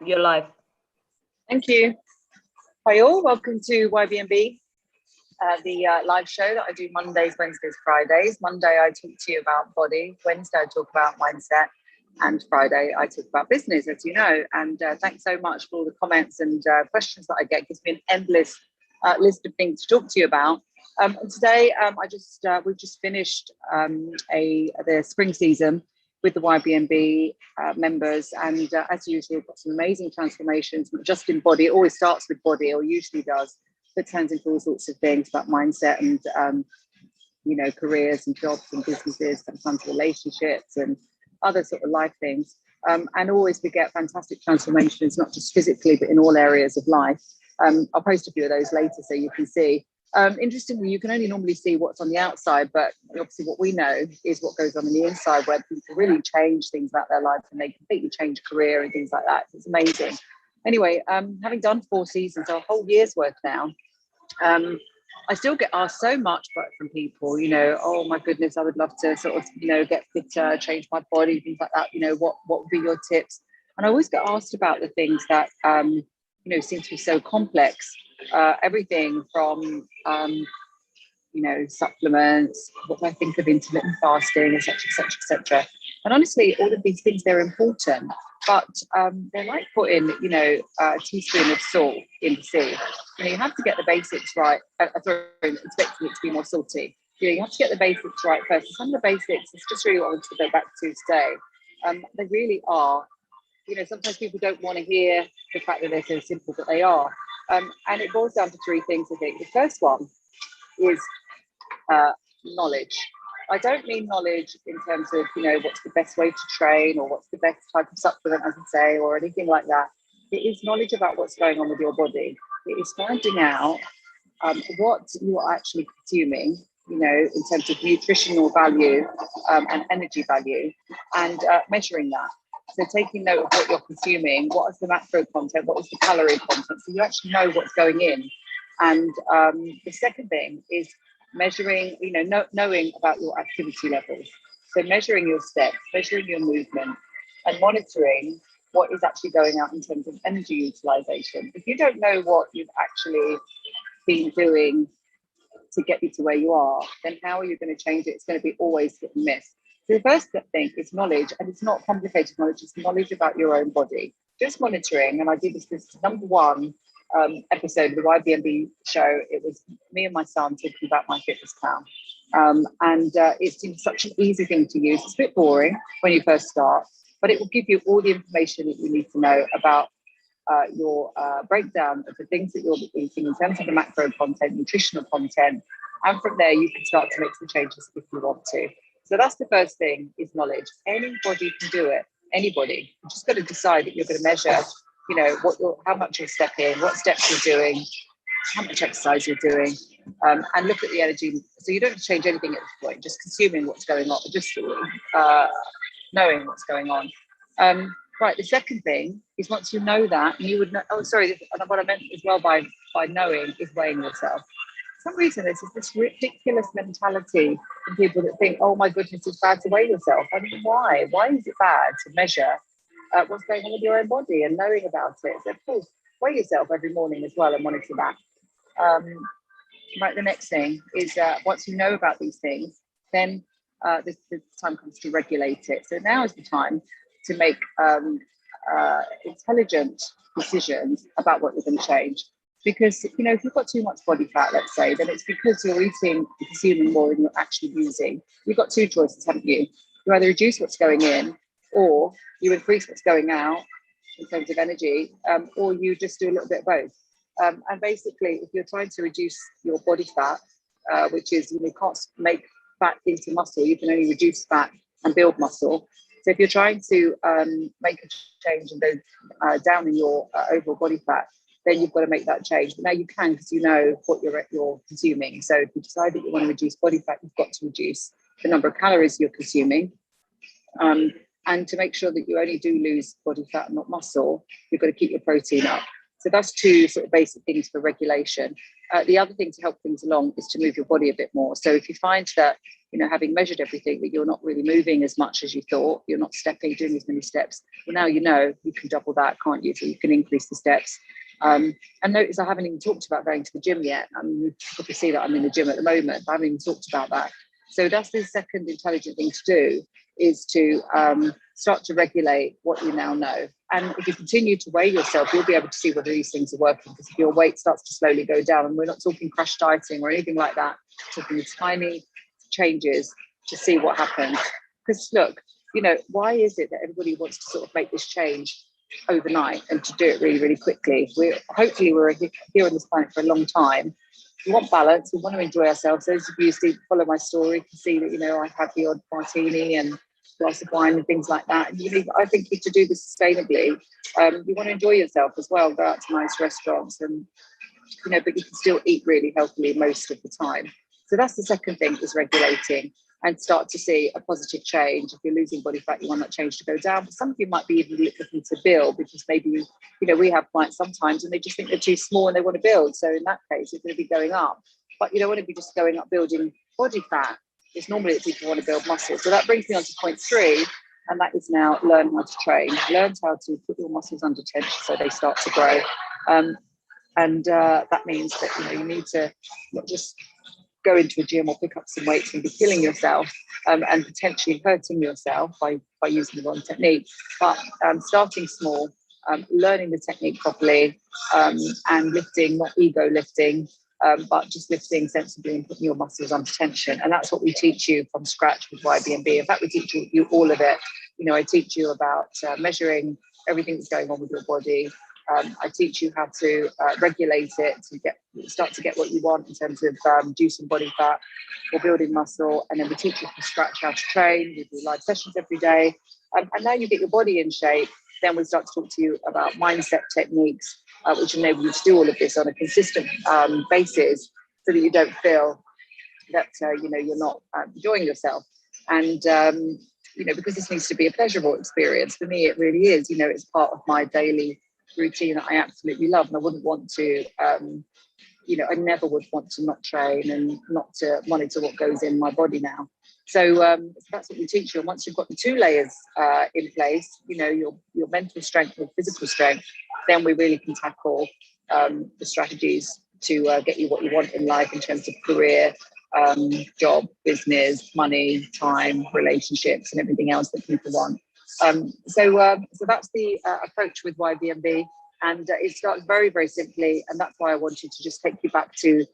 Your life. Thank you. Hi all, welcome to YBNB, the live show that I do Mondays, Wednesdays, Fridays. Monday I talk to you about body, Wednesday I talk about mindset, and Friday I talk about business, as you know. And thanks so much for all the comments and questions that I get. It gives me an endless list of things to talk to you about. And today we've just finished the spring season with the YBNB members, and as usual, we've got some amazing transformations, not just in body. It always starts with body, or usually does, but turns into all sorts of things about mindset and careers and jobs and businesses, sometimes relationships and other sort of life things. And always we get fantastic transformations, not just physically, but in all areas of life. I'll post a few of those later so you can see. Interestingly, you can only normally see what's on the outside, but obviously what we know is what goes on the inside, where people really change things about their lives and they completely change career and things like that. It's amazing. Anyway, having done 4 seasons, so a whole year's worth now, I still get asked so much from people, oh my goodness, I would love to sort of, get fitter, change my body, things like that. What would be your tips? And I always get asked about the things that, seem to be so complex. Everything from, supplements, what I think of intermittent fasting, etc., etc., etc. And honestly, all of these things, they're important, but they're like putting, a teaspoon of salt in the sea. You have to get the basics right. Expecting it to be more salty. You have to get the basics right first. And some of the basics is just really what I want to go back to today. They really are. Sometimes people don't want to hear the fact that they're so simple, but they are. And it boils down to 3 things, I think. The first one is knowledge. I don't mean knowledge in terms of, what's the best way to train or what's the best type of supplement, as I say, or anything like that. It is knowledge about what's going on with your body. It is finding out what you are actually consuming, in terms of nutritional value and energy value, and measuring that. So taking note of what you're consuming, what is the macro content, what is the calorie content, so you actually know what's going in. And the second thing is measuring, knowing about your activity levels. So measuring your steps, measuring your movement, and monitoring what is actually going out in terms of energy utilization. If you don't know what you've actually been doing to get you to where you are, then how are you going to change it? It's going to be always hit and miss. So the first thing is knowledge, and it's not complicated knowledge, it's knowledge about your own body. Just monitoring, and I did this number 1 episode of the YBNB show. It was me and my son talking about my fitness plan. And it seems such an easy thing to use. It's a bit boring when you first start, but it will give you all the information that you need to know about your breakdown of the things that you're eating in terms of the macro content, nutritional content, and from there you can start to make some changes if you want to. So that's the first thing, is knowledge. Anybody can do it. Anybody. You just got to decide that you're going to measure, how much you're stepping, what steps you're doing, how much exercise you're doing, and look at the energy. So you don't change anything at this point, just consuming what's going on, just knowing what's going on. Right, the second thing is once you know that, you would know, what I meant as well by knowing is weighing yourself. For some reason, there's this ridiculous mentality in people that think, oh my goodness, it's bad to weigh yourself. I mean, why? Why is it bad to measure what's going on with your own body and knowing about it? So of course, weigh yourself every morning as well and monitor that. Right, the next thing is once you know about these things, then the time comes to regulate it. So now is the time to make intelligent decisions about what you're going to change. Because, if you've got too much body fat, let's say, then it's because you're eating and consuming more than you're actually using. You've got 2 choices, haven't you? You either reduce what's going in, or you increase what's going out in terms of energy, or you just do a little bit of both. And basically, if you're trying to reduce your body fat, which is, you can't make fat into muscle, you can only reduce fat and build muscle. So if you're trying to make a change and go down in your overall body fat, then you've got to make that change. But now you can, because you know what you're consuming. So if you decide that you want to reduce body fat, you've got to reduce the number of calories you're consuming. And to make sure that you only do lose body fat and not muscle, you've got to keep your protein up. So that's 2 sort of basic things for regulation. The other thing to help things along is to move your body a bit more. So if you find that having measured everything, that you're not really moving as much as you thought, you're not doing as many steps. Well, now you can double that, can't you? So you can increase the steps. And notice I haven't even talked about going to the gym yet. I mean, you probably see that I'm in the gym at the moment, but I haven't even talked about that. So that's the second intelligent thing to do, is to start to regulate what you now know. And if you continue to weigh yourself, you'll be able to see whether these things are working, because if your weight starts to slowly go down, and we're not talking crash dieting or anything like that, we're talking tiny changes to see what happens. Because look, why is it that everybody wants to sort of make this change overnight and to do it really, really quickly? Hopefully we're here on this planet for a long time. We want balance. We want to enjoy ourselves. Those of you who follow my story can see that, I have the odd martini and glass of wine and things like that. And I think to do this sustainably, you want to enjoy yourself as well. Go out to nice restaurants, and but you can still eat really healthily most of the time. So that's the second thing, is regulating, and start to see a positive change. If you're losing body fat, you want that change to go down. But some of you might be even looking to build, because maybe, we have clients sometimes and they just think they're too small and they want to build. So in that case, it's going to be going up. But you don't want to be just going up building body fat. It's normally that people want to build muscle. So that brings me on to point 3, and that is now learn how to train. Learn how to put your muscles under tension so they start to grow. And that means that, you need to not just go into a gym or pick up some weights and be killing yourself and potentially hurting yourself by using the wrong technique, but starting small, learning the technique properly, and lifting, not ego lifting, but just lifting sensibly and putting your muscles under tension. And that's what we teach you from scratch with YBMB. In fact, we teach you all of it. I teach you about measuring everything that's going on with your body. I teach you how to regulate it to start to get what you want in terms of reducing body fat or building muscle. And then we teach you from scratch how to train. We do live sessions every day. And now you get your body in shape. Then we start to talk to you about mindset techniques, which enable you to do all of this on a consistent basis, so that you don't feel that, you're not enjoying yourself. And, because this needs to be a pleasurable experience. For me, it really is. It's part of my daily routine that I absolutely love, and I wouldn't want to I never would want to not train and not to monitor what goes in my body now. So that's what we teach you. And once you've got the 2 layers in place, your mental strength and physical strength, then we really can tackle the strategies to get you what you want in life in terms of career, job, business, money, time, relationships, and everything else that people want. So that's the approach with YBMB, and it starts very, very simply, and that's why I wanted to just take you back to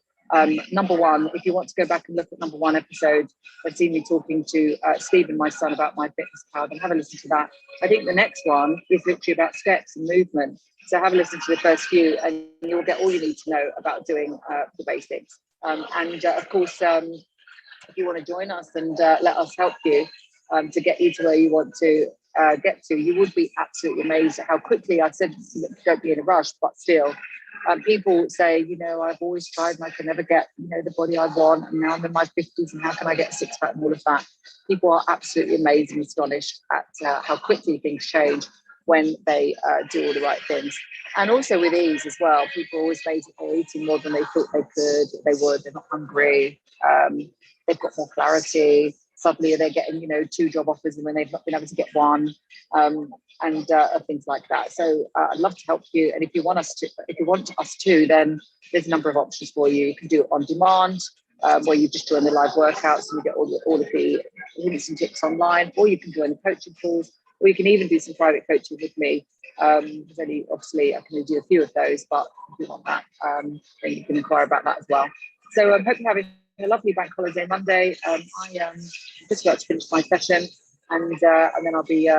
number 1. If you want to go back and look at number 1 episode and see me talking to Stephen, my son, about my fitness power, then have a listen to that. I think the next one is literally about steps and movement. So have a listen to the first few, and you'll get all you need to know about doing the basics. Of course, if you want to join us and let us help you to get you to where you want to get to, you would be absolutely amazed at how quickly. I said, don't be in a rush, but still, people say, I've always tried and I can never get, the body I want, and now I'm in my 50s, and how can I get 6-pack and all of that? People are absolutely amazed and astonished at how quickly things change when they do all the right things. And also with ease as well. People always say that they're eating more than they thought they would. They're not hungry. They've got more clarity. Suddenly they're getting, 2 job offers when they've not been able to get 1, and things like that. So I'd love to help you. And if you want us to, then there's a number of options for you. You can do it on demand, where you just join the live workouts and you get all of the hints and tips online, or you can join the coaching calls, or you can even do some private coaching with me. There's only, obviously, I can only do a few of those, but if you want that, then you can inquire about that as well. So I hope you're having a lovely bank holiday Monday. I just about to finish my session, and then I'll be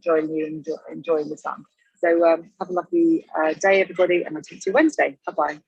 joining you and enjoying the sun. So have a lovely day, everybody, and I'll talk to you Wednesday. Bye-bye.